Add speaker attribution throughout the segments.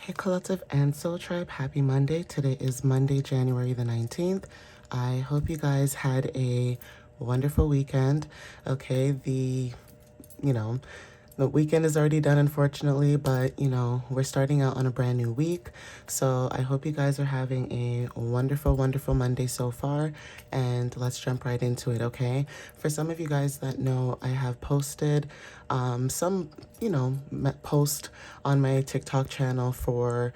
Speaker 1: Hey Collective and Soul Tribe, happy Monday. Today is Monday, January the 19th. I hope you guys had a wonderful weekend. Okay, you know, the weekend is already done, unfortunately, but we're starting out on a brand new week. So I hope you guys are having a wonderful, wonderful Monday so far. And let's jump right into it, okay? For some of you guys that know, I have posted some, post on my TikTok channel for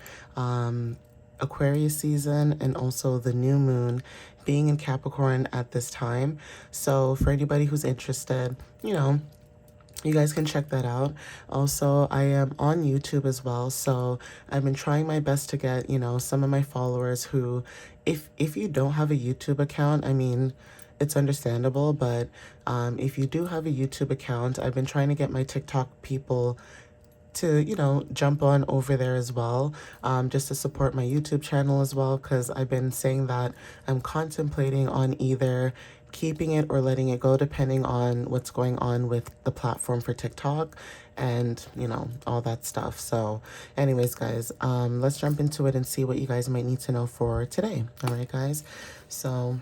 Speaker 1: Aquarius season and also the new moon being in Capricorn at this time. So for anybody who's interested, you guys can check that out. Also, I am on YouTube as well, so I've been trying my best to get, some of my followers who, if you don't have a YouTube account, I mean, it's understandable, but if you do have a YouTube account, I've been trying to get my TikTok people to, jump on over there as well, just to support my YouTube channel as well, because I've been saying that I'm contemplating on either keeping it or letting it go, depending on what's going on with the platform for TikTok and, all that stuff. So anyways, guys, let's jump into it and see what you guys might need to know for today. All right, guys. So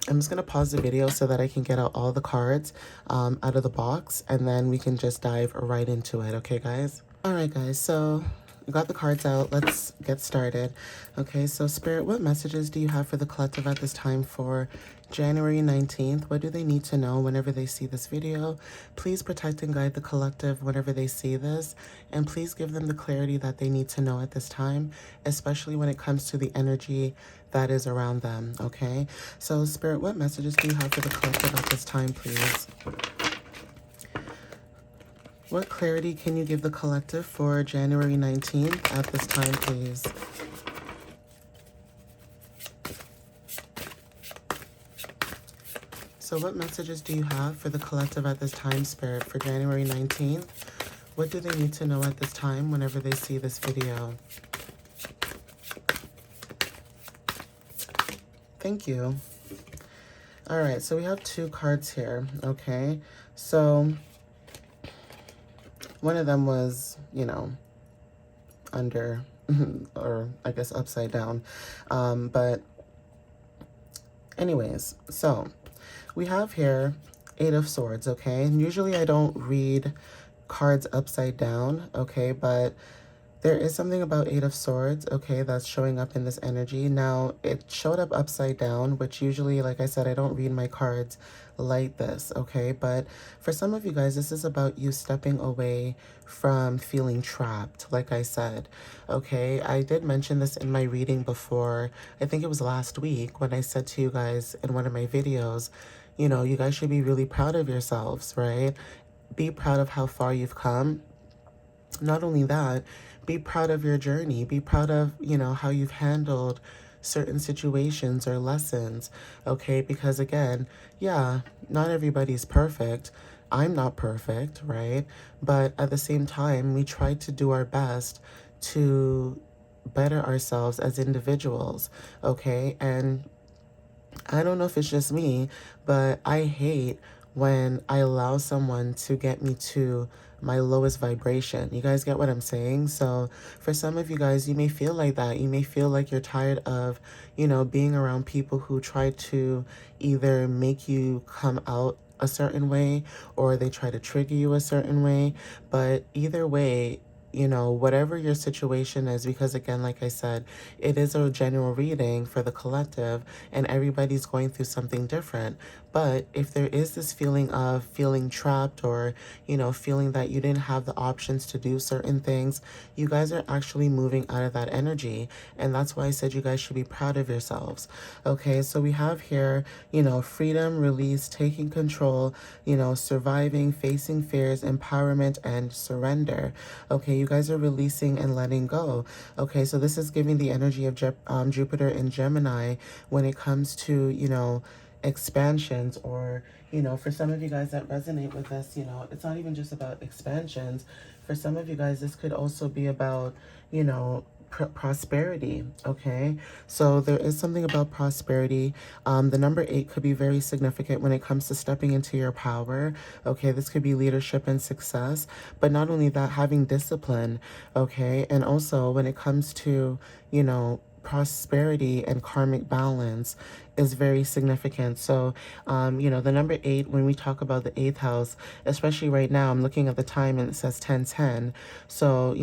Speaker 1: I'm just going to pause the video so that I can get out all the cards out of the box, and then we can just dive right into it. Okay, guys? All right, guys. So we got the cards out. Let's get started. Okay, so Spirit, what messages do you have for the collective at this time for January 19th? What do they need to know whenever they see this video? Please protect and guide the collective whenever they see this, and please give them the clarity that they need to know at this time, especially when it comes to the energy that is around them, okay? So Spirit, what messages do you have for the collective at this time, please? What clarity can you give the collective for January 19th at this time, please? So what messages do you have for the collective at this time, Spirit, for January 19th? What do they need to know at this time whenever they see this video? Thank you. All right, so we have two cards here, okay? So one of them was, under, or I guess upside down. But anyways, so we have here Eight of Swords, okay? And usually I don't read cards upside down, okay? But there is something about Eight of Swords, okay, that's showing up in this energy. Now, it showed up upside down, which usually, like I said, I don't read my cards like this, okay? But for some of you guys, this is about you stepping away from feeling trapped, like I said, okay? I did mention this in my reading before. I think it was last week when I said to you guys in one of my videos, you guys should be really proud of yourselves, right? Be proud of how far you've come. Not only that, be proud of your journey. Be proud of, how you've handled certain situations or lessons, okay? Because again, yeah, not everybody's perfect. I'm not perfect, right? But at the same time, we try to do our best to better ourselves as individuals, okay? And I don't know if it's just me, but I hate when I allow someone to get me to my lowest vibration. You guys get what I'm saying? So for some of you guys, you may feel like that. You may feel like you're tired of, being around people who try to either make you come out a certain way or they try to trigger you a certain way. But either way, whatever your situation is, because again, like I said, it is a general reading for the collective and everybody's going through something different. But if there is this feeling of feeling trapped or, feeling that you didn't have the options to do certain things, you guys are actually moving out of that energy. And that's why I said you guys should be proud of yourselves. Okay, so we have here, freedom, release, taking control, surviving, facing fears, empowerment, and surrender. Okay, you guys are releasing and letting go. Okay, so this is giving the energy of Jupiter in Gemini when it comes to, expansions or, for some of you guys that resonate with this, it's not even just about expansions. For some of you guys, this could also be about, prosperity, okay? So there is something about prosperity. The number 8 could be very significant when it comes to stepping into your power, okay? This could be leadership and success, but not only that, having discipline, okay? And also when it comes to, prosperity and karmic balance is very significant. So, the number 8, when we talk about the 8th house, especially right now, I'm looking at the time and it says 10:10. So,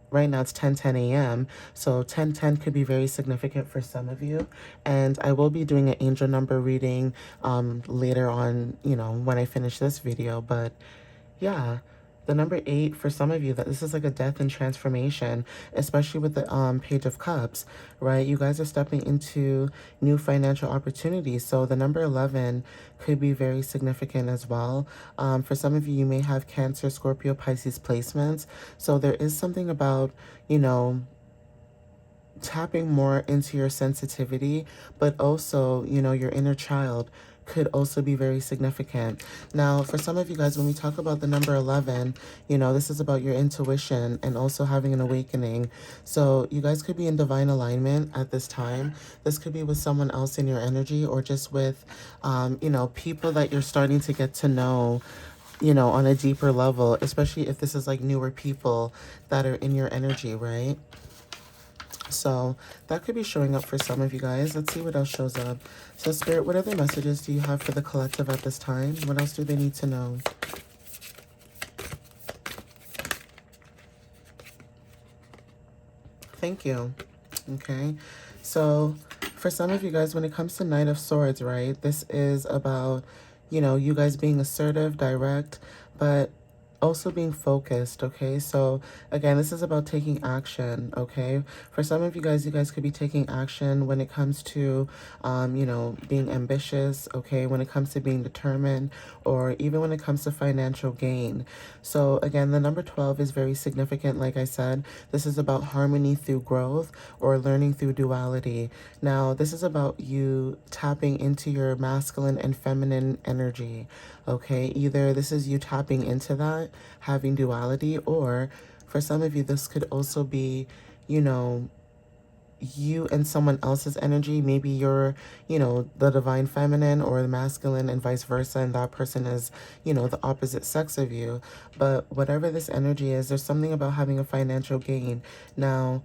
Speaker 1: right now it's 10:10 a.m. So 10:10 could be very significant for some of you. And I will be doing an angel number reading later on, when I finish this video. But yeah, the number 8 for some of you, that this is like a death and transformation, especially with the Page of Cups, right? You guys are stepping into new financial opportunities. So the number 11 could be very significant as well. For some of you, you may have Cancer, Scorpio, Pisces placements. So there is something about, tapping more into your sensitivity, but also, your inner child could also be very significant. Now, for some of you guys, when we talk about the number 11, this is about your intuition and also having an awakening. So you guys could be in divine alignment at this time. This could be with someone else in your energy, or just with, people that you're starting to get to know, on a deeper level, especially if this is like newer people that are in your energy, right? So that could be showing up for some of you guys. Let's see what else shows up. So Spirit, what other messages do you have for the collective at this time? What else do they need to know? Thank you. Okay. So for some of you guys, when it comes to Knight of Swords, right, this is about, you guys being assertive, direct, but also being focused, okay? So again, this is about taking action, okay? For some of you guys could be taking action when it comes to, being ambitious, okay? When it comes to being determined, or even when it comes to financial gain. So again, the number 12 is very significant. Like I said, this is about harmony through growth, or learning through duality. Now, this is about you tapping into your masculine and feminine energy, okay? Either this is you tapping into that, having duality, or for some of you, this could also be, you and someone else's energy. Maybe you're, the divine feminine or the masculine, and vice versa, and that person is, the opposite sex of you. But whatever this energy is, there's something about having a financial gain. Now,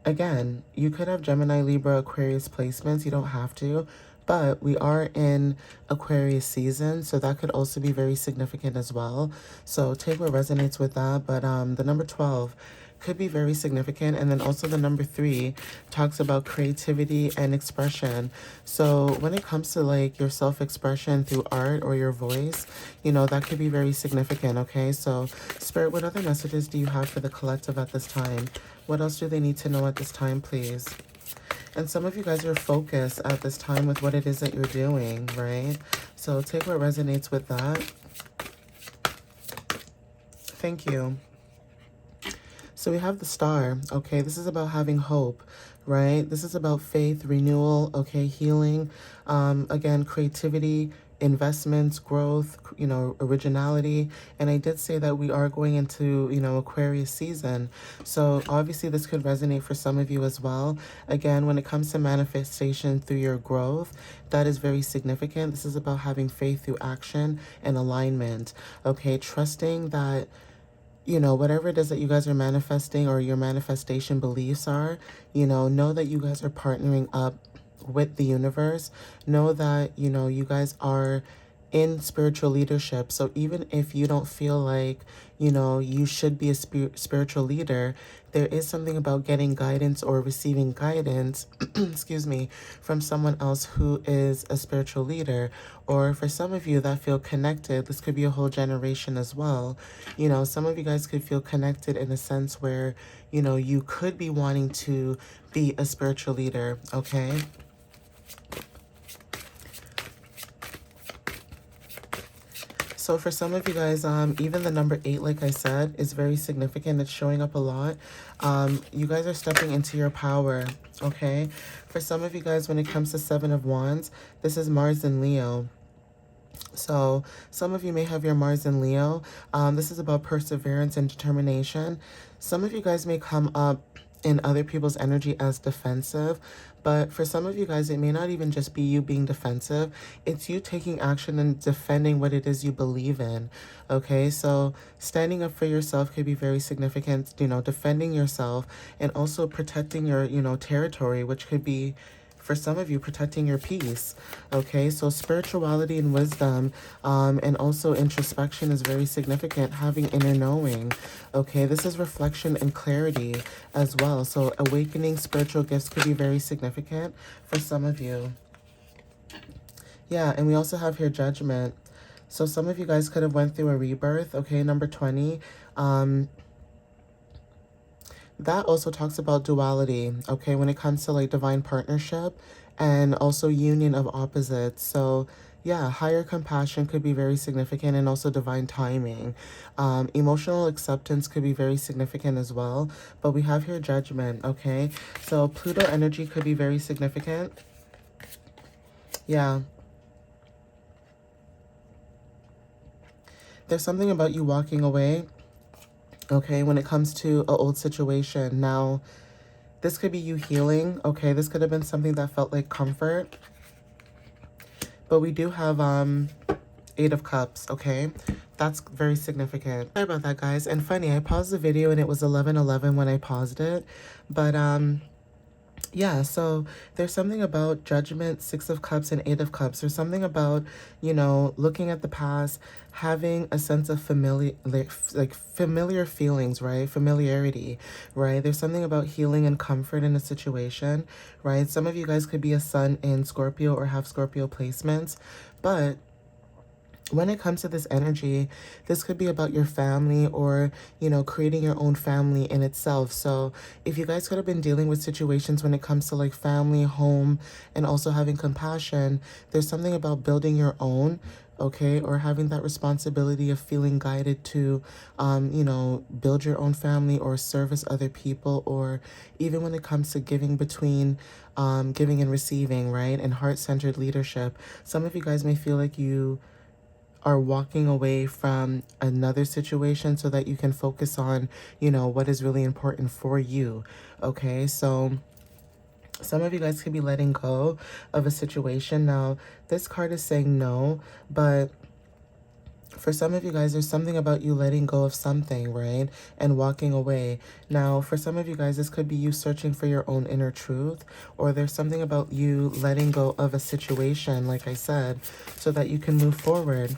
Speaker 1: again, you could have Gemini, Libra, Aquarius placements. You don't have to. But we are in Aquarius season, so that could also be very significant as well. So take what resonates with that. But the number 12 could be very significant. And then also the number 3 talks about creativity and expression. So when it comes to like your self-expression through art or your voice, that could be very significant, okay? So Spirit, what other messages do you have for the collective at this time? What else do they need to know at this time, please? And some of you guys are focused at this time with what it is that you're doing, right? So take what resonates with that. Thank you. So we have the Star, okay? This is about having hope, right? This is about faith, renewal, okay, healing, again, creativity, investments, growth, originality. And I did say that we are going into, Aquarius season. So obviously this could resonate for some of you as well. Again, when it comes to manifestation through your growth, that is very significant. This is about having faith through action and alignment, okay? Trusting that, whatever it is that you guys are manifesting, or your manifestation beliefs are, know that you guys are partnering up with the universe. Know that, you guys are in spiritual leadership. So even if you don't feel like, you should be a spiritual leader, there is something about getting guidance or receiving guidance, excuse me, from someone else who is a spiritual leader. Or for some of you that feel connected, this could be a whole generation as well. Some of you guys could feel connected in a sense where, you could be wanting to be a spiritual leader, okay? So for some of you guys, even the number 8, like I said, is very significant. It's showing up a lot. You guys are stepping into your power, okay? For some of you guys, when it comes to 7 of Wands, this is Mars and Leo. So some of you may have your Mars in Leo. This is about perseverance and determination. Some of you guys may come up in other people's energy as defensive. But for some of you guys, it may not even just be you being defensive. It's you taking action and defending what it is you believe in. Okay, so standing up for yourself could be very significant, defending yourself and also protecting your, territory, which could be, for some of you, protecting your peace. Okay, so spirituality and wisdom, and also introspection is very significant, having inner knowing. Okay, this is reflection and clarity as well. So awakening spiritual gifts could be very significant for some of you. Yeah, and we also have here judgment. So some of you guys could have went through a rebirth. Okay, number 20. That also talks about duality, okay, when it comes to like divine partnership and also union of opposites. So yeah, higher compassion could be very significant, and also divine timing. Emotional acceptance could be very significant as well. But we have here judgment, okay? So Pluto energy could be very significant. Yeah. There's something about you walking away, okay, when it comes to an old situation. Now, this could be you healing, okay? This could have been something that felt like comfort. But we do have 8 of Cups, okay? That's very significant. Sorry about that, guys. And funny, I paused the video and it was 11:11 when I paused it. But yeah, so there's something about judgment, 6 of Cups and 8 of Cups. There's something about, looking at the past, having a sense of familiar feelings, right? Familiarity, right? There's something about healing and comfort in a situation, right? Some of you guys could be a sun in Scorpio or have Scorpio placements, but when it comes to this energy, this could be about your family or, creating your own family in itself. So if you guys could have been dealing with situations when it comes to like family, home, and also having compassion, there's something about building your own, okay, or having that responsibility of feeling guided to, build your own family or service other people, or even when it comes to giving between giving and receiving, right, and heart-centered leadership. Some of you guys may feel like you are walking away from another situation so that you can focus on, what is really important for you. Okay, so some of you guys could be letting go of a situation. Now, this card is saying no, but for some of you guys, there's something about you letting go of something, right? And walking away. Now, for some of you guys, this could be you searching for your own inner truth, or there's something about you letting go of a situation, like I said, so that you can move forward.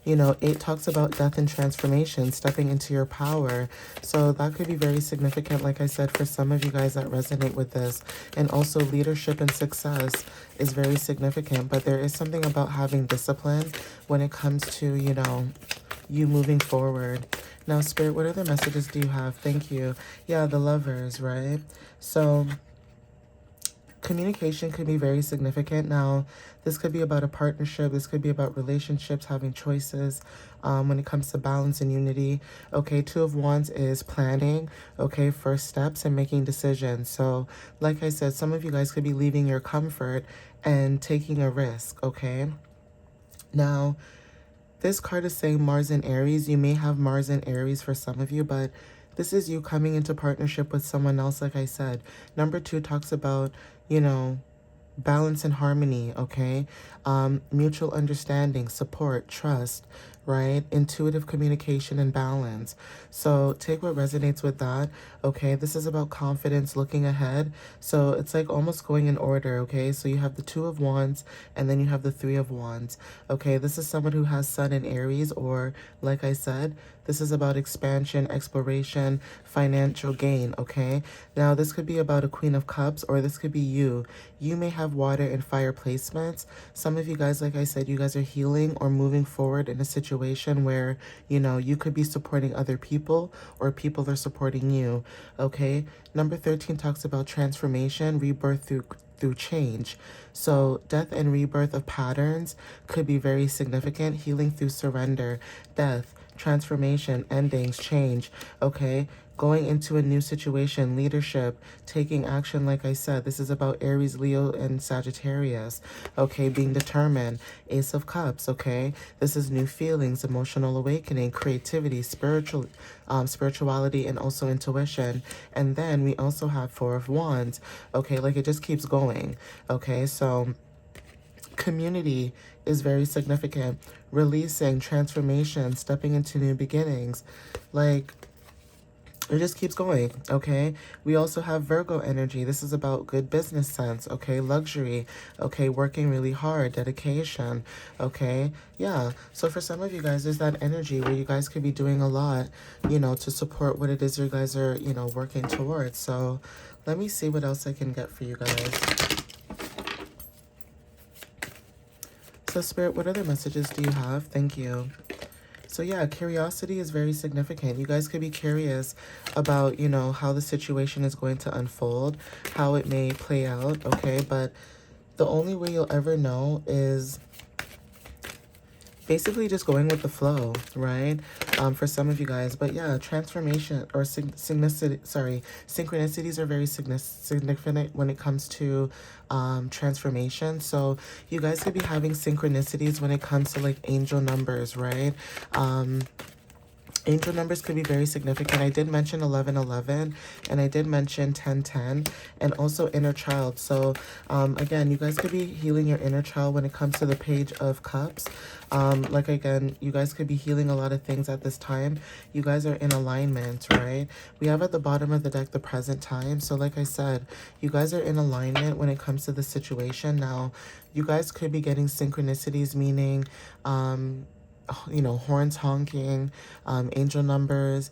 Speaker 1: 8 talks about death and transformation, stepping into your power. So that could be very significant, like I said, for some of you guys that resonate with this. And also leadership and success is very significant. But there is something about having discipline when it comes to, you moving forward. Now, Spirit, what other messages do you have? Thank you. Yeah, the Lovers, right? So communication could be very significant. Now, this could be about a partnership. This could be about relationships, having choices when it comes to balance and unity. Okay, 2 of Wands is planning, okay, first steps and making decisions. So, like I said, some of you guys could be leaving your comfort and taking a risk, okay? Now, this card is saying Mars and Aries. You may have Mars and Aries for some of you, but this is you coming into partnership with someone else, like I said. Number 2 talks about, balance and harmony, okay? Mutual understanding, support, trust, right? Intuitive communication and balance. So take what resonates with that, okay? This is about confidence, looking ahead. So it's like almost going in order, okay? So you have the 2 of Wands and then you have the 3 of Wands, okay? This is someone who has Sun in Aries, or like I said, this is about expansion, exploration, financial gain, okay? Now, this could be about a Queen of Cups, or this could be you. You may have water and fire placements. Some of you guys, like I said, you guys are healing or moving forward in a situation where, you could be supporting other people or people are supporting you, okay? Number 13 talks about transformation, rebirth through change. So death and rebirth of patterns could be very significant. Healing through surrender, death, transformation, endings, change, okay? going into a new situation, leadership, taking action. Like I said, this is about Aries, Leo, and Sagittarius. Okay, being determined. Ace of Cups. Okay, this is new feelings, emotional awakening, creativity, spirituality, and also intuition. And then we also have Four of Wands. Okay, like it just keeps going. Okay, so community is very significant. Releasing, transformation, stepping into new beginnings. Like, it just keeps going, okay? We also have Virgo energy. This is about good business sense, okay? Luxury, okay? Working really hard, dedication, okay? Yeah, so for some of you guys, there's that energy where you guys could be doing a lot, you know, to support what it is you guys are, you know, working towards. So let me see what else I can get for you guys. So Spirit, what other messages do you have? Thank you. So yeah, curiosity is very significant. You guys could be curious about, you know, how the situation is going to unfold, how it may play out, okay? But the only way you'll ever know is basically just going with the flow, right? For some of you guys. But yeah, transformation or synchronicities are very significant when it comes to transformation. So you guys could be having synchronicities when it comes to like angel numbers, right? Angel numbers could be very significant. I did mention 1111 and I did mention 1010 and also inner child. So again, you guys could be healing your inner child when it comes to the Page of Cups. Like again, you guys could be healing a lot of things at this time. You guys are in alignment, right? We have at the bottom of the deck the present time. So like I said, you guys are in alignment when it comes to the situation. Now, you guys could be getting synchronicities, meaning you know, horns honking, angel numbers,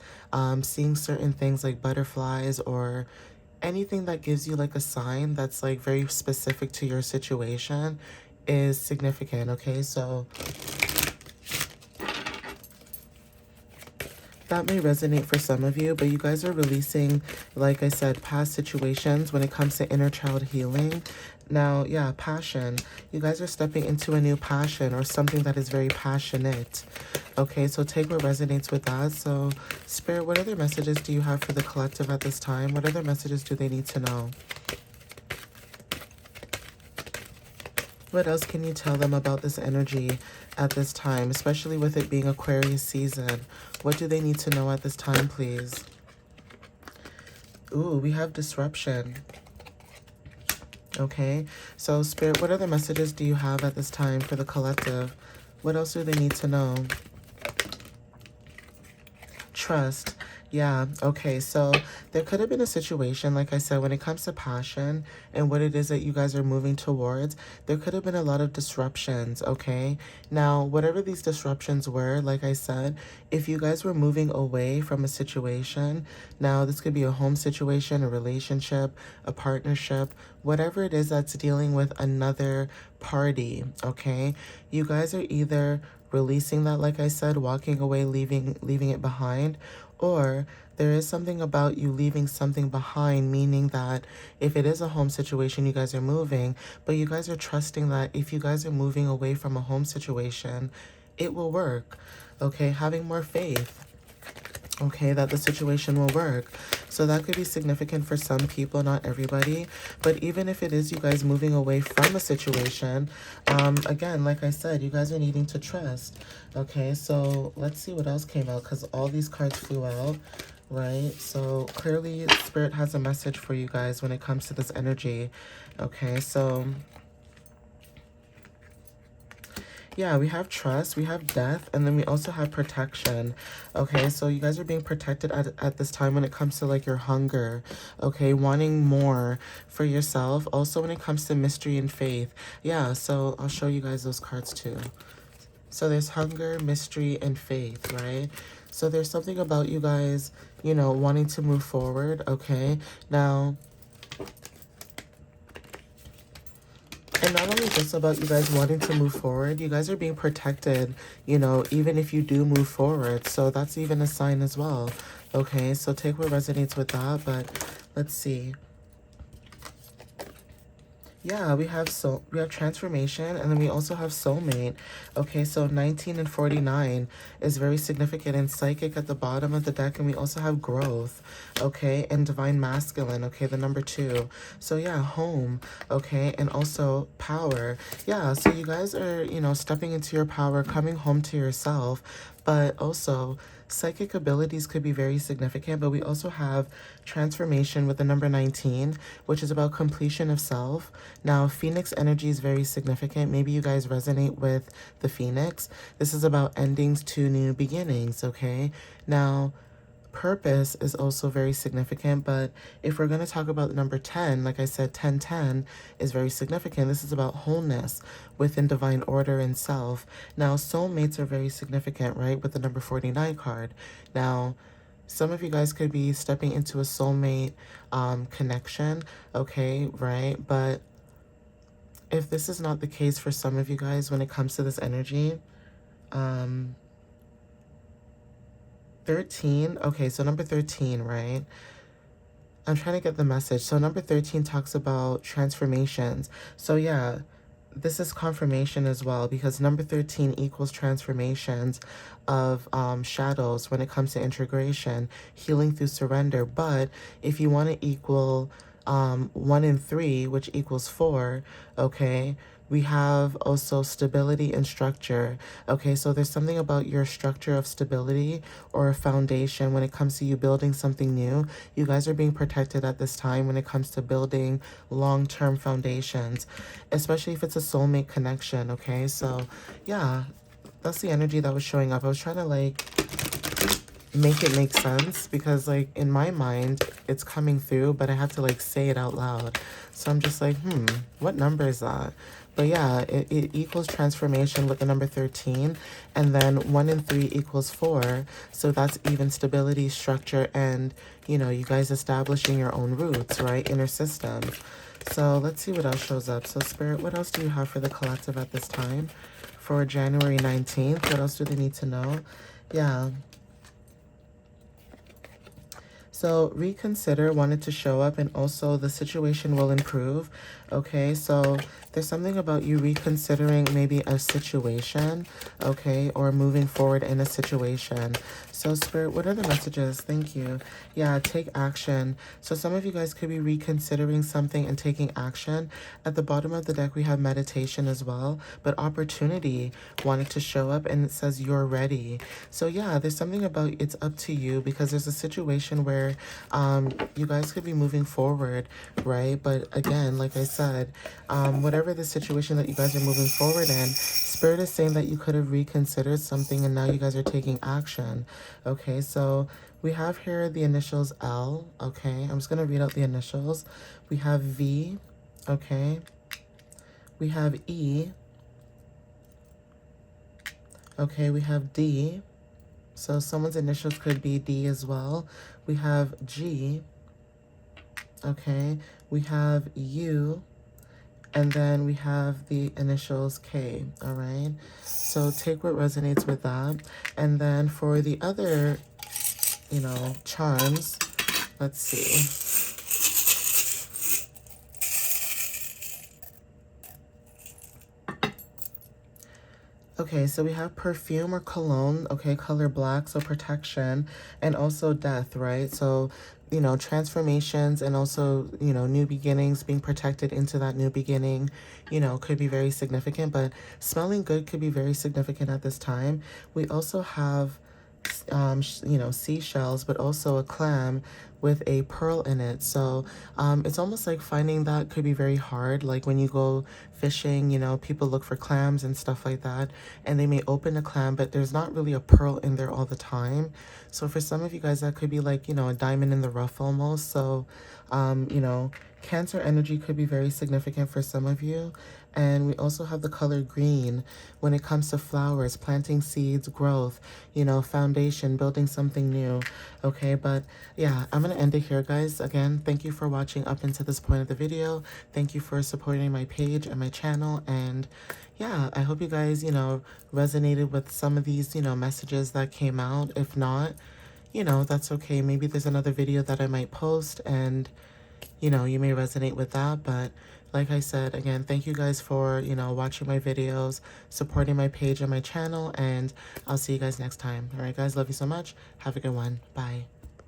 Speaker 1: seeing certain things like butterflies or anything that gives you like a sign that's like very specific to your situation is significant, okay? So that may resonate for some of you, but you guys are releasing, like I said, past situations when it comes to inner child healing. Now, yeah, passion. You guys are stepping into a new passion or something that is very passionate. Okay, so take what resonates with that. So, Spirit, what other messages do you have for the collective at this time? What other messages do they need to know? What else can you tell them about this energy at this time, especially with it being Aquarius season? What do they need to know at this time, please? Ooh, we have disruption. Okay, so Spirit, what other messages do you have at this time for the collective? What else do they need to know? Trust. Yeah, okay, so there could have been a situation, like I said, when it comes to passion and what it is that you guys are moving towards, there could have been a lot of disruptions, okay? Now, whatever these disruptions were, like I said, if you guys were moving away from a situation, now this could be a home situation, a relationship, a partnership, whatever it is that's dealing with another party, okay? You guys are either releasing that, like I said, walking away, leaving it behind, or there is something about you leaving something behind, meaning that if it is a home situation, you guys are moving, but you guys are trusting that if you guys are moving away from a home situation, it will work, okay? Having more faith, okay, that the situation will work. So that could be significant for some people, not everybody. But even if it is you guys moving away from a situation, again, like I said, you guys are needing to trust. Okay, so let's see what else came out, because all these cards flew out, right? So clearly Spirit has a message for you guys when it comes to this energy. Okay, so yeah, we have trust, we have death, and then we also have protection. Okay, so you guys are being protected at this time when it comes to like your hunger, okay, wanting more for yourself. Also when it comes to mystery and faith. Yeah, so I'll show you guys those cards too. So there's hunger, mystery, and faith, right? So there's something about you guys, you know, wanting to move forward, okay? Now, and not only just about you guys wanting to move forward, you guys are being protected, you know, even if you do move forward. So that's even a sign as well. Okay, so take what resonates with that, but let's see. Yeah, we have transformation, and then we also have soulmate. Okay, so 19 and 49 is very significant in psychic at the bottom of the deck, and we also have growth, okay, and divine masculine, okay, the number 2. So yeah, home, okay, and also power. Yeah, so you guys are, stepping into your power, coming home to yourself, but also psychic abilities could be very significant, but we also have transformation with the number 19, which is about completion of self. Now, Phoenix energy is very significant. Maybe you guys resonate with the Phoenix. This is about endings to new beginnings, okay? Now, purpose is also very significant, but if we're going to talk about the number 10, like I said, 1010 is very significant. This is about wholeness within divine order and self. Now, soulmates are very significant, right, with the number 49 card. Now, some of you guys could be stepping into a soulmate connection, okay, right? But if this is not the case for some of you guys when it comes to this energy, um, 13, okay, so number 13, right? I'm trying to get the message. So number 13 talks about transformations. So yeah, this is confirmation as well, because number 13 equals transformations of shadows when it comes to integration, healing through surrender. But if you want to equal 1 and 3, which equals 4, okay, we have also stability and structure. Okay, so there's something about your structure of stability or a foundation when it comes to you building something new. You guys are being protected at this time when it comes to building long-term foundations, especially if it's a soulmate connection. Okay, so yeah, that's the energy that was showing up. I was trying to like make it make sense, because like in my mind it's coming through, but I have to like say it out loud. So I'm just like, what number is that? But yeah, it equals transformation with the number 13, and then 1 and 3 equals 4. So that's even stability, structure, and you guys establishing your own roots, right? Inner system. So let's see what else shows up. So Spirit, what else do you have for the collective at this time? For January 19th, what else do they need to know? Yeah. So reconsider wanted to show up, and also the situation will improve. Okay, so there's something about you reconsidering maybe a situation, okay, or moving forward in a situation. So Spirit, what are the messages? Thank you. Yeah, take action. So some of you guys could be reconsidering something and taking action. At the bottom of the deck, we have meditation as well, but opportunity wanted to show up, and it says you're ready. So yeah, there's something about it's up to you, because there's a situation where you guys could be moving forward, right? But again, like I said, whatever the situation that you guys are moving forward in, Spirit is saying that you could have reconsidered something and now you guys are taking action. Okay, so we have here the initials L. Okay, I'm just going to read out the initials. We have V. Okay, we have E. Okay, we have D. So someone's initials could be D as well. We have G. Okay, we have U. And then we have the initials K, all right? So take what resonates with that. And then for the other, charms, let's see. Okay, so we have perfume or cologne, okay, color black, so protection, and also death, right? So, transformations, and also, new beginnings, being protected into that new beginning, could be very significant, but smelling good could be very significant at this time. We also have, seashells, but also a clam with a pearl in it. So it's almost like finding that could be very hard. Like when you go fishing, people look for clams and stuff like that, and they may open a clam, but there's not really a pearl in there all the time. So for some of you guys, that could be like, a diamond in the rough almost. So, Cancer energy could be very significant for some of you. And we also have the color green when it comes to flowers, planting seeds, growth, foundation, building something new. Okay, but yeah, I'm going to end it here, guys. Again, thank you for watching up until this point of the video. Thank you for supporting my page and my channel. And yeah, I hope you guys, resonated with some of these, messages that came out. If not, that's okay. Maybe there's another video that I might post, and you may resonate with that. But Like I said, again, thank you guys for, watching my videos, supporting my page and my channel, and I'll see you guys next time. All right, guys, love you so much. Have a good one. Bye.